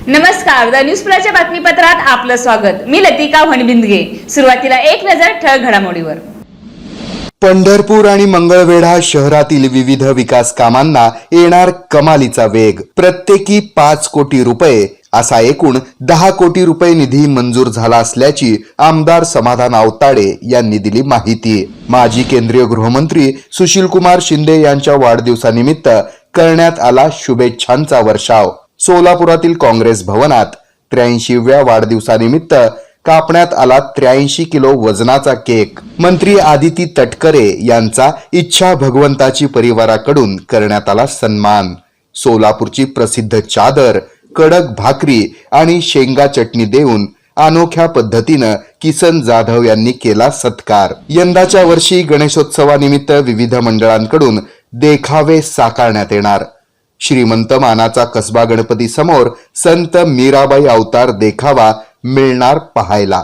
नमस्कार, the news प्लसच्या बातमीपत्रात आपलं स्वागत। मी लतिका वणबिंदगे। सुरुवातीला एक नजर ठळक घडामोडीवर। पंढरपूर आणि मंगळवेढा शहरातील विविध विकास कामांना येणार कमालीचा वेग। प्रत्येकी 5 कोटी रुपये असा एकूण 10 कोटी रुपये निधी मंजूर झाला असल्याची आमदार समाधान आवताडे यांनी दिली माहिती। माजी केंद्रीय गृहमंत्री सुशीलकुमार शिंदे यांच्या वाढदिवसानिमित्त करण्यात आला शुभेच्छांचा वर्षाव। सोलापुरातील काँग्रेस भवनात 83व्या वाढदिवसानिमित्त कापण्यात आला 83 किलो वजनाचा केक। मंत्री आदिती तटकरे यांचा इच्छा भगवंताची परिवाराकडून करण्यात आला सन्मान। सोलापूरची प्रसिद्ध चादर, कडक भाकरी आणि शेंगा चटणी देऊन अनोख्या पद्धतीनं किसन जाधव यांनी केला सत्कार। यंदाच्या वर्षी गणेशोत्सवानिमित्त विविध मंडळांकडून देखावे साकारण्यात येणार। श्रीमंत मानाचा कसबा गणपती समोर संत मीराबाई अवतार देखावा मिळणार पाहायला।